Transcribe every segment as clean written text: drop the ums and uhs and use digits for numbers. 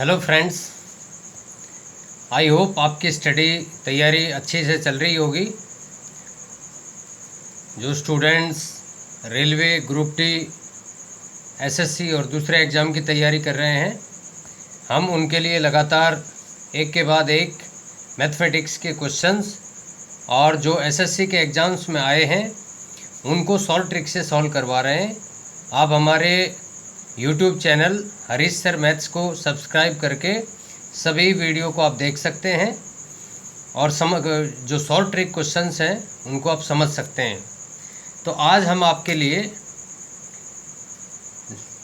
Hello friends, I hope आपकी study तैयारी अच्छे से चल रही होगी। जो students railway group D SSC और दूसरे एग्ज़ाम की तैयारी कर रहे हैं, हम उनके लिए लगातार एक के बाद एक मैथमेटिक्स के क्वेश्चंस और जो एसएससी के एग्ज़ाम्स में आए हैं उनको सॉल्व ट्रिक से सॉल्व करवा रहे हैं। आप हमारे YouTube channel Harish sir maths को सब्सक्राइब करके सभी वीडियो को आप देख सकते हैं और जो सॉल्व ट्रिक क्वेश्चंस हैं उनको आप समझ सकते हैं। तो आज हम आपके लिए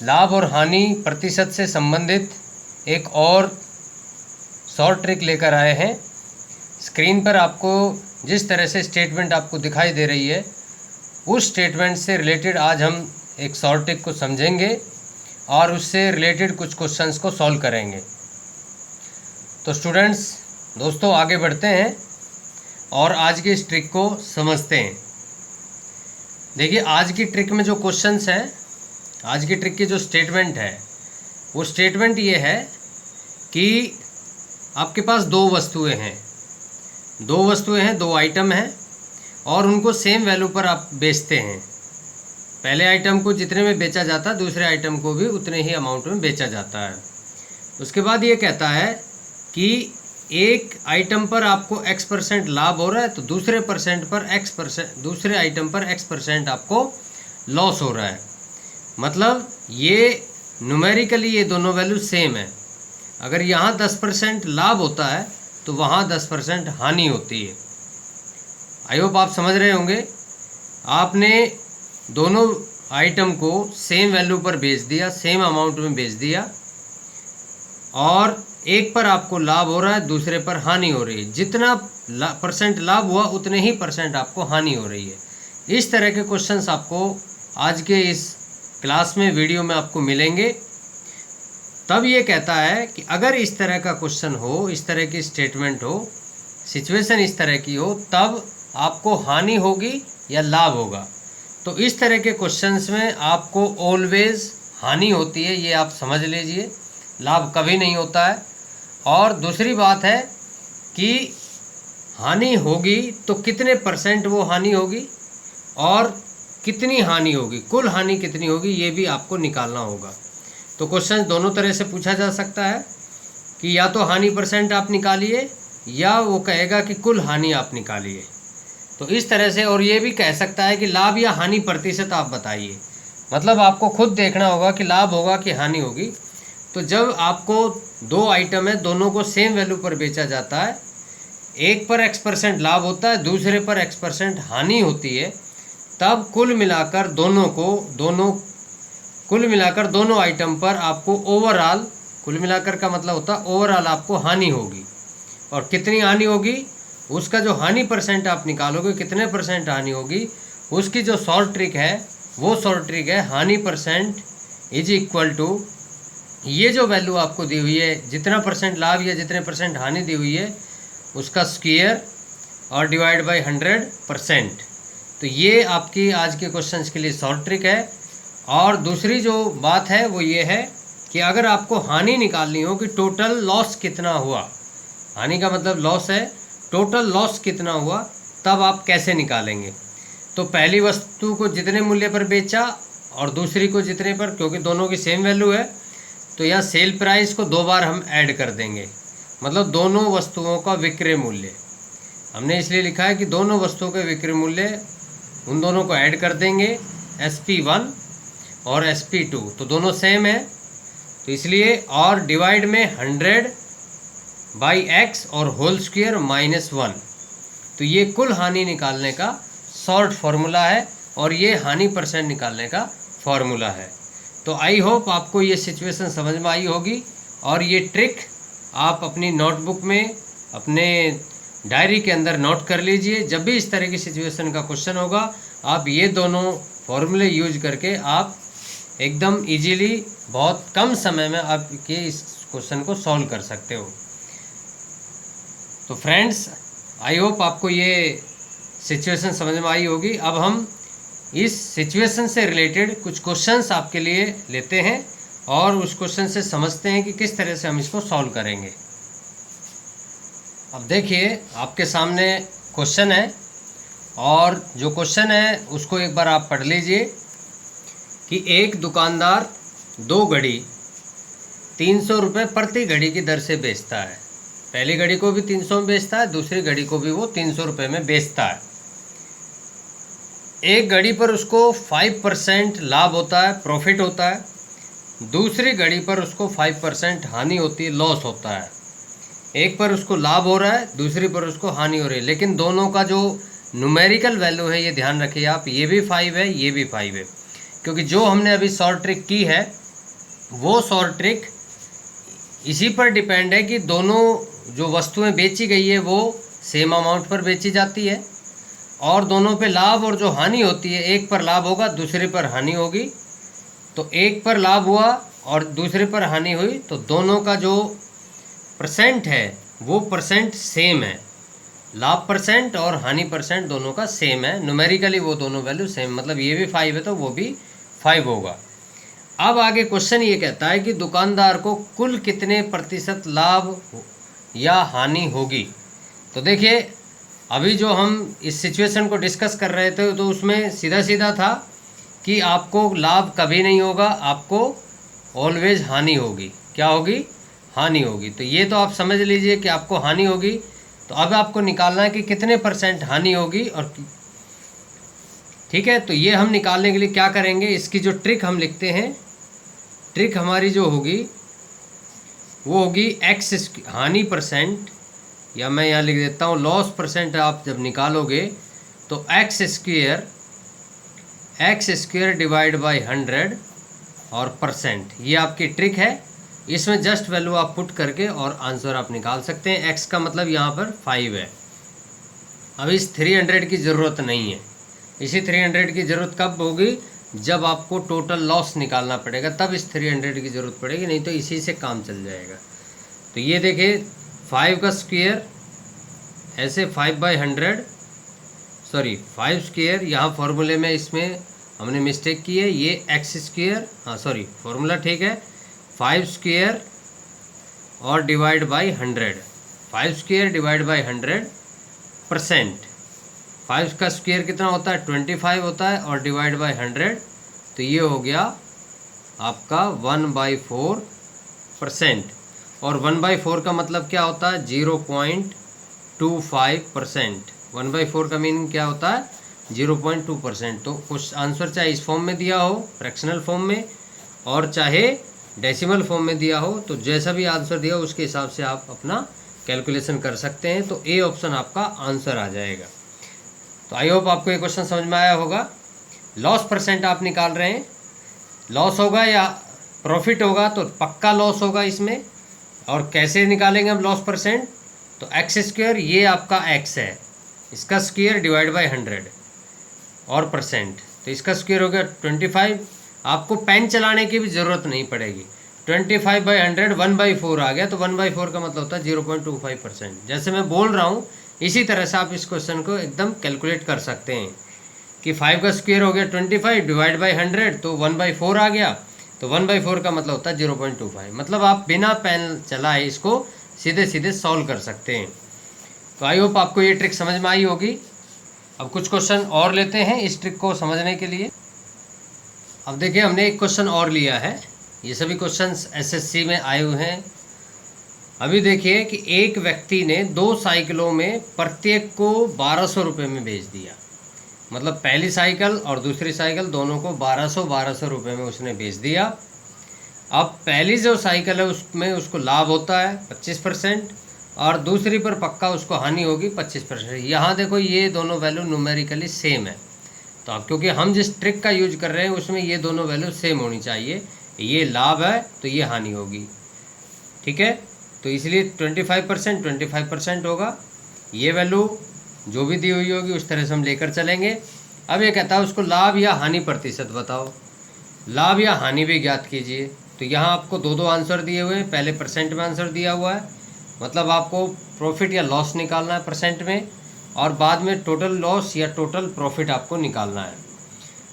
लाभ और हानि प्रतिशत से संबंधित एक और सॉल्व ट्रिक लेकर आए हैं। स्क्रीन पर आपको जिस तरह से स्टेटमेंट आपको दिखाई दे रही है उस स्टेटमेंट से रिलेटेड आज हम एक सॉल्व ट्रिक को समझेंगे और उससे रिलेटेड कुछ क्वेश्चंस को सॉल्व करेंगे। तो स्टूडेंट्स दोस्तों आगे बढ़ते हैं और आज की इस ट्रिक को समझते हैं। देखिए, आज की ट्रिक में जो क्वेश्चंस हैं, आज की ट्रिक की जो स्टेटमेंट है वो स्टेटमेंट ये है कि आपके पास दो वस्तुएं हैं, दो आइटम हैं और उनको सेम वैल्यू पर आप बेचते हैं। पहले आइटम को जितने में बेचा जाता है दूसरे आइटम को भी उतने ही अमाउंट में बेचा जाता है। उसके बाद ये कहता है कि एक आइटम पर आपको x% लाभ हो रहा है तो दूसरे आइटम पर x% आपको लॉस हो रहा है। मतलब ये न्यूमेरिकली ये दोनों वैल्यू सेम है। अगर यहाँ 10% लाभ होता है तो वहाँ 10% हानि होती है। आई होप आप समझ रहे होंगे। आपने दोनों आइटम को सेम वैल्यू पर बेच दिया, सेम अमाउंट में बेच दिया और एक पर आपको लाभ हो रहा है, दूसरे पर हानि हो रही है। जितना परसेंट लाभ हुआ उतने ही परसेंट आपको हानि हो रही है। इस तरह के क्वेश्चंस आपको आज के इस क्लास में वीडियो में आपको मिलेंगे। तब ये कहता है कि अगर इस तरह का क्वेश्चन हो, इस तरह की स्टेटमेंट हो, सिचुएशन इस तरह की हो, तब आपको हानि होगी या लाभ होगा। तो इस तरह के क्वेश्चंस में आपको ऑलवेज हानि होती है, ये आप समझ लीजिए, लाभ कभी नहीं होता है। और दूसरी बात है कि हानि होगी तो कितने परसेंट वो हानि होगी और कितनी हानि होगी, कुल हानि कितनी होगी, ये भी आपको निकालना होगा। तो क्वेश्चन दोनों तरह से पूछा जा सकता है कि या तो हानि परसेंट आप निकालिए या वो कहेगा कि कुल हानि आप निकालिए। तो इस तरह से, और ये भी कह सकता है कि लाभ या हानि प्रतिशत आप बताइए। मतलब आपको खुद देखना होगा कि लाभ होगा कि हानि होगी। तो जब आपको दो आइटम है, दोनों को सेम वैल्यू पर बेचा जाता है, एक पर x% लाभ होता है, दूसरे पर x% हानि होती है, तब कुल मिलाकर दोनों आइटम पर आपको ओवरऑल, कुल मिलाकर का मतलब होता है ओवरऑल आपको हानि होगी। और कितनी हानि होगी, उसका जो हानि परसेंट आप निकालोगे, कितने परसेंट हानि होगी, उसकी जो सॉल्व ट्रिक है वो सॉल्व ट्रिक है हानि परसेंट इज इक्वल टू, ये जो वैल्यू आपको दी हुई है, जितना परसेंट लाभ या जितने परसेंट हानि दी हुई है उसका स्क्वायर और डिवाइड बाय 100%। तो ये आपकी आज के क्वेश्चंस के लिए सॉल्व ट्रिक है। और दूसरी जो बात है वो ये है कि अगर आपको हानि निकालनी हो कि टोटल लॉस कितना हुआ, हानि का मतलब लॉस है, टोटल लॉस कितना हुआ, तब आप कैसे निकालेंगे। तो पहली वस्तु को जितने मूल्य पर बेचा और दूसरी को जितने पर, क्योंकि दोनों की सेम वैल्यू है तो यह सेल प्राइस को दो बार हम ऐड कर देंगे। मतलब दोनों वस्तुओं का विक्रय मूल्य हमने इसलिए लिखा है कि दोनों वस्तुओं के विक्रय मूल्य, उन दोनों को ऐड कर देंगे, SP1 और SP2, तो दोनों सेम है तो इसलिए, और डिवाइड में 100/x और होल स्क्वायर -1। तो ये कुल हानि निकालने का शॉर्ट फॉर्मूला है और ये हानि परसेंट निकालने का फॉर्मूला है। तो आई होप आपको ये सिचुएशन समझ में आई होगी और ये ट्रिक आप अपनी नोटबुक में, अपने डायरी के अंदर नोट कर लीजिए। जब भी इस तरह की सिचुएशन का क्वेश्चन होगा आप ये दोनों फॉर्मूले यूज करके आप एकदम इजीली, बहुत कम समय में आपके इस क्वेश्चन को सॉल्व कर सकते हो। तो फ्रेंड्स आई होप आपको ये सिचुएशन समझ में आई होगी। अब हम इस सिचुएशन से रिलेटेड कुछ क्वेश्चंस आपके लिए लेते हैं और उस क्वेश्चन से समझते हैं कि किस तरह से हम इसको सॉल्व करेंगे। अब देखिए आपके सामने क्वेश्चन है, और जो क्वेश्चन है उसको एक बार आप पढ़ लीजिए कि एक दुकानदार 2 घड़ी 300 रुपये प्रति घड़ी की दर से बेचता है। पहली घड़ी को भी 300 में बेचता है, दूसरी घड़ी को भी वो 300 रुपये में बेचता है। एक घड़ी पर उसको 5% लाभ होता है, प्रॉफिट होता है, दूसरी घड़ी पर उसको 5% हानि होती है, लॉस होता है। एक पर उसको लाभ हो रहा है, दूसरी पर उसको हानि हो रही है, लेकिन दोनों का जो न्यूमेरिकल वैल्यू है, ये ध्यान रखिए आप, ये भी 5 है, ये भी 5 है, क्योंकि जो हमने अभी शॉर्ट ट्रिक की है वो शॉर्ट ट्रिक इसी पर डिपेंड है कि दोनों जो वस्तुएं बेची गई है वो सेम अमाउंट पर बेची जाती है, और दोनों पे लाभ और जो हानि होती है, एक पर लाभ होगा दूसरे पर हानि होगी। तो एक पर लाभ हुआ और दूसरे पर हानि हुई, तो दोनों का जो परसेंट है वो परसेंट सेम है। लाभ परसेंट और हानि परसेंट दोनों का सेम है, न्यूमेरिकली वो दोनों वैल्यू सेम, मतलब ये भी 5 है तो वो भी 5 होगा। अब आगे क्वेश्चन ये कहता है कि दुकानदार को कुल कितने प्रतिशत लाभ या हानि होगी। तो देखिए अभी जो हम इस सिचुएशन को डिस्कस कर रहे थे तो उसमें सीधा सीधा था कि आपको लाभ कभी नहीं होगा, आपको ऑलवेज हानि होगी। क्या होगी? हानि होगी। तो ये तो आप समझ लीजिए कि आपको हानि होगी। तो अब आपको निकालना है कि कितने % हानि होगी, और ठीक है। तो ये हम निकालने के लिए क्या करेंगे, इसकी जो ट्रिक हम लिखते हैं, ट्रिक हमारी जो होगी वो होगी एक्स हानि %, या मैं यहाँ लिख देता हूँ लॉस %। आप जब निकालोगे तो एक्स स्क्वायर डिवाइड बाई 100 और %, ये आपकी ट्रिक है। इसमें जस्ट वैल्यू आप पुट करके और आंसर आप निकाल सकते हैं। एक्स का मतलब यहाँ पर 5 है। अब इस 300 की ज़रूरत नहीं है। इसी 300 की ज़रूरत कब होगी? जब आपको टोटल लॉस निकालना पड़ेगा, तब इस 300 की ज़रूरत पड़ेगी, नहीं तो इसी से काम चल जाएगा। तो ये देखिए 5 का स्क्वायर ऐसे 5/100, सॉरी 5 स्क्वायर, यहाँ फॉर्मूले में इसमें हमने मिस्टेक की है, ये एक्स स्क्वायर, हाँ सॉरी फॉर्मूला ठीक है, 5 स्क्वायर और divide by 100, 5 square divide by 100%। 5 का स्क्वायर कितना होता है? 25 होता है, और डिवाइड बाई 100, तो ये हो गया आपका 1/4%। और 1/4 का मतलब क्या होता है? 0.25%। 1/4 का मीनिंग क्या होता है? 0.2%। तो कुछ आंसर चाहे इस फॉर्म में दिया हो, फ्रैक्शनल फॉर्म में, और चाहे डेसिमल फॉर्म में दिया हो, तो जैसा भी आंसर दिया उसके हिसाब से आप अपना कैलकुलेशन कर सकते हैं। तो ए ऑप्शन आपका आंसर आ जाएगा। तो आई होप आपको ये क्वेश्चन समझ में आया होगा। लॉस % आप निकाल रहे हैं, लॉस होगा या प्रॉफिट होगा, तो पक्का लॉस होगा इसमें। और कैसे निकालेंगे हम लॉस %? तो एक्स स्क्वायर, ये आपका एक्स है, इसका स्क्वायर डिवाइड बाई 100 और %, तो इसका स्क्वायर हो गया 25। आपको पेन चलाने की भी ज़रूरत नहीं पड़ेगी। 25/100 1/4 आ गया, तो 1/4 का मतलब होता है 0.25%। जैसे मैं बोल रहा हूँ इसी तरह से आप इस क्वेश्चन को एकदम कैलकुलेट कर सकते हैं कि 5 का स्क्वायर हो गया 25 डिवाइड बाई 100, तो 1/4 आ गया। तो 1/4 का मतलब होता है 0.25। मतलब आप बिना पेन चलाए इसको सीधे सीधे सॉल्व कर सकते हैं। तो आई होप आपको ये ट्रिक समझ में आई होगी। अब कुछ क्वेश्चन और लेते हैं इस ट्रिक को समझने के लिए। अब देखिए हमने एक क्वेश्चन और लिया है। ये सभी क्वेश्चंस एसएससी में आए हुए हैं। अभी देखिए कि एक व्यक्ति ने 2 साइकिलों में प्रत्येक को 1200 रुपये में बेच दिया। मतलब पहली साइकिल और दूसरी साइकिल दोनों को 1200 रुपये में उसने बेच दिया। अब पहली जो साइकिल है उसमें उसको लाभ होता है 25%, और दूसरी पर पक्का उसको हानि होगी 25%। यहाँ देखो ये दोनों वैल्यू न्यूमेरिकली सेम है। तो अब क्योंकि हम जिस ट्रिक का यूज कर रहे हैं उसमें ये दोनों वैल्यू सेम होनी चाहिए। ये लाभ है तो ये हानि होगी, ठीक है। तो इसलिए 25% होगा। ये वैल्यू जो भी दी हुई होगी उस तरह से हम लेकर चलेंगे। अब ये कहता है उसको लाभ या हानि प्रतिशत बताओ। लाभ या हानि भी ज्ञात कीजिए। तो यहाँ आपको 2 आंसर दिए हुए हैं। पहले % में आंसर दिया हुआ है, मतलब आपको प्रॉफिट या लॉस निकालना है % में, और बाद में टोटल लॉस या टोटल प्रॉफिट आपको निकालना है।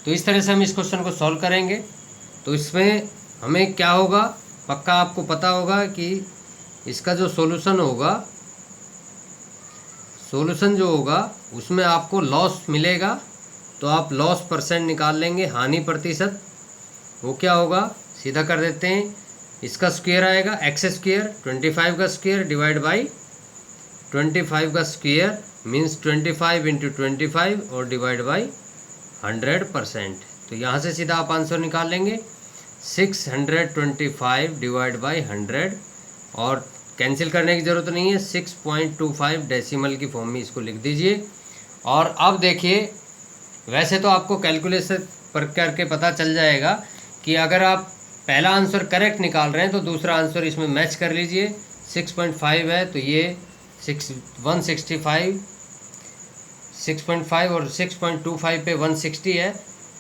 तो इस तरह से हम इस क्वेश्चन को सॉल्व करेंगे। तो इसमें हमें क्या होगा, पक्का आपको पता होगा कि इसका जो सॉल्यूशन होगा, सॉल्यूशन जो होगा उसमें आपको लॉस मिलेगा, तो आप लॉस परसेंट निकाल लेंगे, हानि प्रतिशत। वो क्या होगा, सीधा कर देते हैं, इसका स्क्वायर आएगा एक्स स्क्वायर, 25 का स्क्वायर डिवाइड बाई 25 का स्क्वायर मीन्स 25 इंटू 25 और डिवाइड बाई 100%। तो यहाँ से सीधा आप आंसर निकाल लेंगे 625 डिवाइड बाई 100, और कैंसिल करने की ज़रूरत नहीं है, 6.25 डेसिमल की फॉर्म में इसको लिख दीजिए। और अब देखिए, वैसे तो आपको कैलकुलेशन पर करके पता चल जाएगा कि अगर आप पहला आंसर करेक्ट निकाल रहे हैं तो दूसरा आंसर इसमें मैच कर लीजिए। 6.5 है तो ये 165, 6.5 और 6.25 पे 160 है,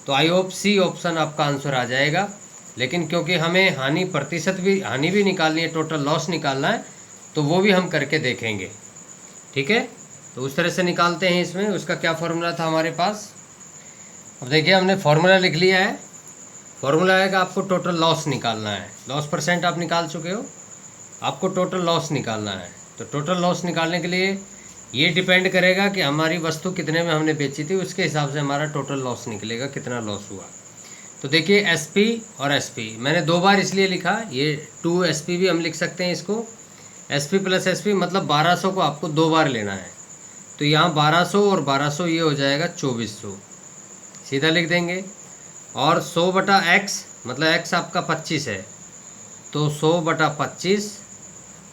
तो आई होप सी ऑप्शन आपका आंसर आ जाएगा। लेकिन क्योंकि हमें हानि भी निकालनी है, टोटल लॉस निकालना है, तो वो भी हम करके देखेंगे। ठीक है, तो उस तरह से निकालते हैं। इसमें उसका क्या फॉर्मूला था हमारे पास, अब देखिए हमने फॉर्मूला लिख लिया है। फॉर्मूला है कि आपको टोटल लॉस निकालना है, लॉस परसेंट आप निकाल चुके हो, आपको टोटल लॉस निकालना है। तो टोटल लॉस निकालने के लिए ये डिपेंड करेगा कि हमारी वस्तु कितने में हमने बेची थी, उसके हिसाब से हमारा टोटल लॉस निकलेगा, कितना लॉस हुआ। तो देखिए SP और SP मैंने 2 बार इसलिए लिखा, ये 2SP भी हम लिख सकते हैं इसको। SP प्लस SP मतलब 1200 को आपको 2 बार लेना है, तो यहाँ 1200 और 1200 ये हो जाएगा 2400, सीधा लिख देंगे। और 100 बटा x मतलब x आपका 25 है, तो 100 बटा 25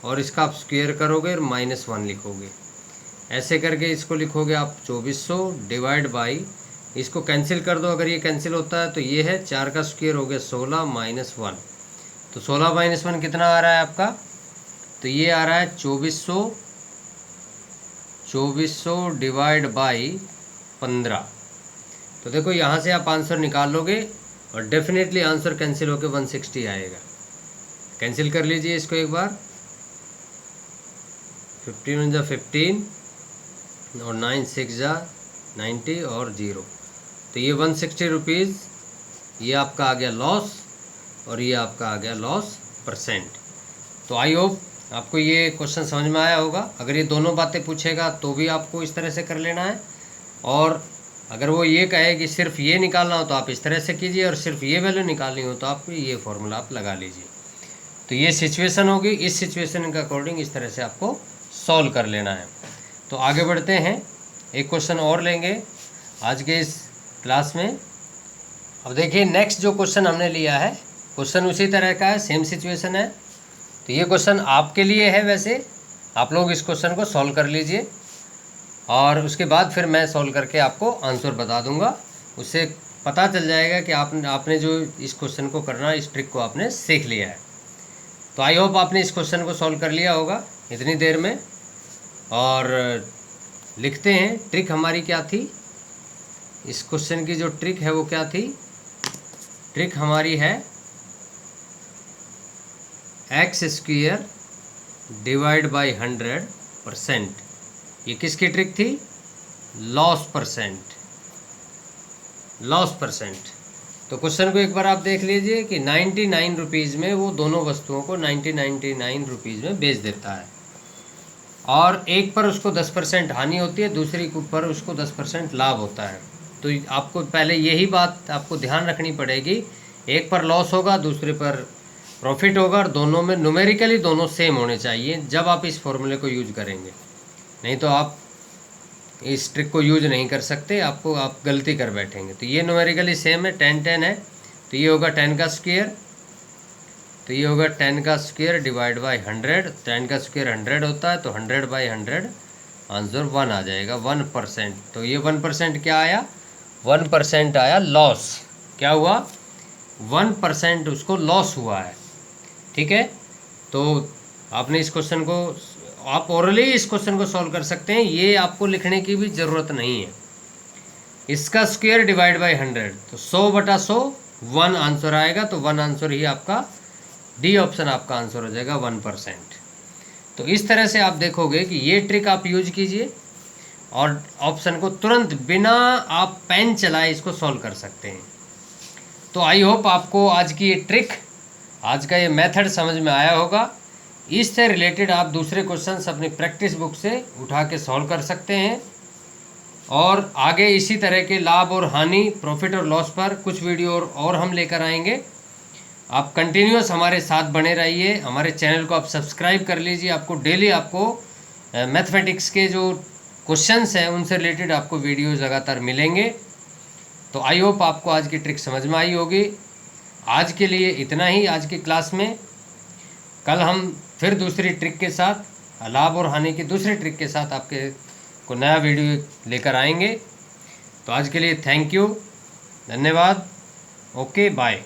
और इसका आप स्क्वायर करोगे और -1 लिखोगे, ऐसे करके इसको लिखोगे आप 2400 डिवाइड बाई, इसको कैंसिल कर दो, अगर ये कैंसिल होता है तो ये है 4 का स्क्वायर हो गया 16 -1, तो 16 -1 कितना आ रहा है आपका, तो ये आ रहा है 2400 डिवाइड बाई 15। तो देखो यहाँ से आप आंसर निकाल लोगे और डेफिनेटली आंसर कैंसिल होकर 160 आएगा। कैंसिल कर लीजिए इसको एक बार, 15 जा 15 और 9 6 जा 90 और 0, तो ये 160 रुपीज़ ये आपका आ गया लॉस, और ये आपका आ गया लॉस परसेंट। तो आई होप आपको ये क्वेश्चन समझ में आया होगा। अगर ये दोनों बातें पूछेगा तो भी आपको इस तरह से कर लेना है, और अगर वो ये कहे कि सिर्फ ये निकालना हो तो आप इस तरह से कीजिए, और सिर्फ ये वैल्यू निकालनी हो तो आप ये फॉर्मूला आप लगा लीजिए। तो ये सिचुएशन होगी, इस सिचुएशन के अकॉर्डिंग इस तरह से आपको सॉल्व कर लेना है। तो आगे बढ़ते हैं, एक क्वेश्चन और लेंगे आज के इस क्लास में। अब देखिए नेक्स्ट जो क्वेश्चन हमने लिया है, क्वेश्चन उसी तरह का है, सेम सिचुएशन है। तो ये क्वेश्चन आपके लिए है, वैसे आप लोग इस क्वेश्चन को सॉल्व कर लीजिए, और उसके बाद फिर मैं सॉल्व करके आपको आंसर बता दूंगा। उससे पता चल जाएगा कि आपने जो इस क्वेश्चन को करना, इस ट्रिक को आपने सीख लिया है। तो आई होप आपने इस क्वेश्चन को सॉल्व कर लिया होगा इतनी देर में। और लिखते हैं ट्रिक हमारी क्या थी, इस क्वेश्चन की जो ट्रिक है वो क्या थी। ट्रिक हमारी है एक्स स्क्वायर डिवाइड बाई 100%। ये किसकी ट्रिक थी, लॉस परसेंट। तो क्वेश्चन को एक बार आप देख लीजिए कि 99 रुपीज़ में वो दोनों वस्तुओं को 99 रुपीज़ में बेच देता है, और एक पर उसको 10% हानि होती है, दूसरी पर उसको 10% लाभ होता है। तो आपको पहले यही बात आपको ध्यान रखनी पड़ेगी, एक पर लॉस होगा दूसरे पर प्रॉफिट होगा, और दोनों में न्यूमेरिकली दोनों सेम होने चाहिए जब आप इस फॉर्मूले को यूज करेंगे, नहीं तो आप इस ट्रिक को यूज नहीं कर सकते, आप गलती कर बैठेंगे। तो ये न्यूमेरिकली सेम है, 10 है, तो ये होगा 10 का स्क्वायर, तो ये होगा 10 का स्क्वायर डिवाइड बाई 100। 10 का स्क्वायर 100 होता है, तो 100 बाई 100 आंसर 1 आ जाएगा, 1%। तो ये 1% क्या आया, 1% आया लॉस। क्या हुआ, 1% उसको लॉस हुआ है। ठीक है, तो आपने इस क्वेश्चन को, आप ओरली इस क्वेश्चन को सॉल्व कर सकते हैं, ये आपको लिखने की भी ज़रूरत नहीं है। इसका स्क्वायर डिवाइड बाई 100, तो 100 बटा 100 1 आंसर आएगा, तो 1 आंसर ही आपका डी ऑप्शन आपका आंसर हो जाएगा, 1%। तो इस तरह से आप देखोगे कि ये ट्रिक आप यूज कीजिए और ऑप्शन को तुरंत बिना आप पेन चलाए इसको सॉल्व कर सकते हैं। तो आई होप आपको आज की ये ट्रिक आज का ये मेथड समझ में आया होगा। इससे रिलेटेड आप दूसरे क्वेश्चंस अपनी प्रैक्टिस बुक से उठा के सॉल्व कर सकते हैं। और आगे इसी तरह के लाभ और हानि, प्रॉफिट और लॉस पर कुछ वीडियो और हम लेकर आएंगे। आप कंटिन्यूअस हमारे साथ बने रहिए। हमारे चैनल को आप सब्सक्राइब कर लीजिए। आपको डेली मैथमेटिक्स के जो क्वेश्चंस हैं उनसे रिलेटेड आपको वीडियोज़ लगातार मिलेंगे। तो आई होप आपको आज की ट्रिक समझ में आई होगी। आज के लिए इतना ही आज की क्लास में। कल हम फिर दूसरी ट्रिक के साथ, लाभ और हानि की दूसरी ट्रिक के साथ आपके को नया वीडियो लेकर आएंगे। तो आज के लिए थैंक यू, धन्यवाद, ओके बाय।